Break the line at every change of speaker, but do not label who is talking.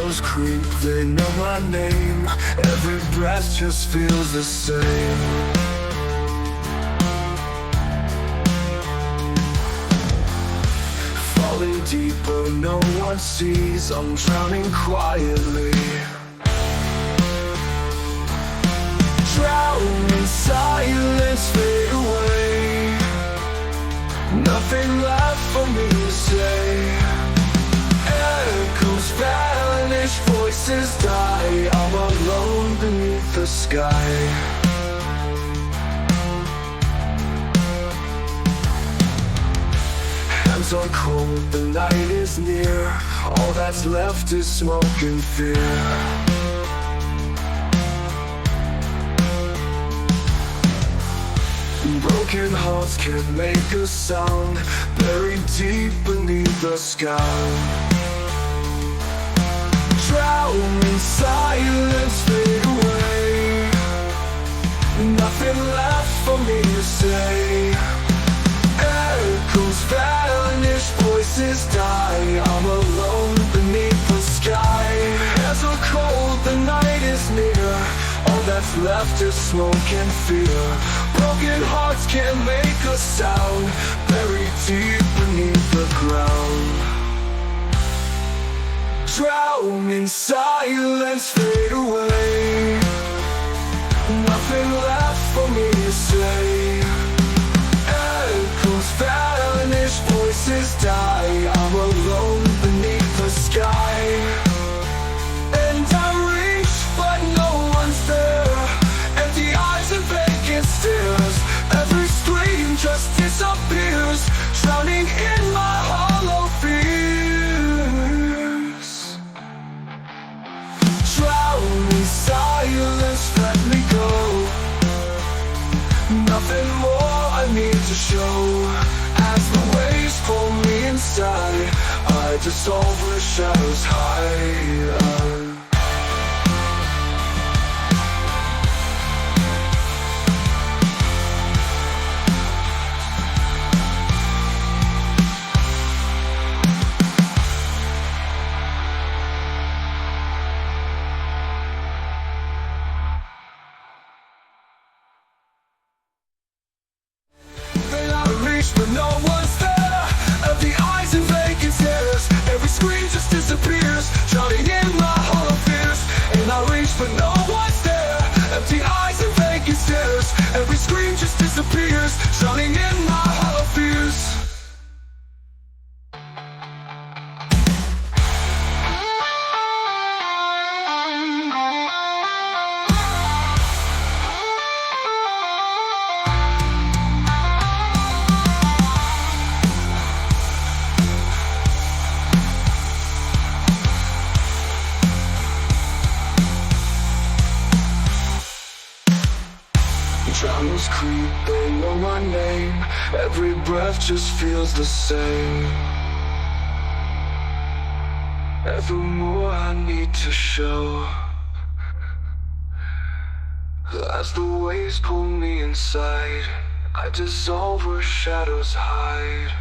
shadows creep, they know my name. Every breath just feels the same. Falling deeper, no one sees, I'm drowning quietly. Drown in silence, fade away. Nothing left for me to say. Echoes vanish, voices die. I'm alone beneath the sky. Hands are cold, the night is near. All that's left is smoke and fear. Broken hearts can't make a sound, buried deep beneath the sky. Drown in silence, fade away. Nothing left for me to say. Echoes vanish, voices die. I'm alone beneath the sky. As are cold, the night is near. All that's left is smoke and fear. Broken hearts can't make a sound, buried deep beneath the ground. Drown in silence, fade away. Nothing left for me to say. Echoes vanish, voices die. I'm alone beneath the sky. And I reach, but no one's there. Empty eyes and vacant stares. Every scream just disappears, drowning in my hollow fears. Drown in silence, let me go. Nothing more I need to show. As the waves pull me inside, I dissolve where shadows hide. But no one's there. Empty eyes and vacant stares. Every scream just disappears, drowning in my hollow fears. And I reach, but no one's there. Empty eyes and vacant stares. Every scream just disappears, drowning in my hollow fears. Shadows creep, they know my name. Every breath just feels the same. Evermore I need to show. As the waves pull me inside, I dissolve where shadows hide.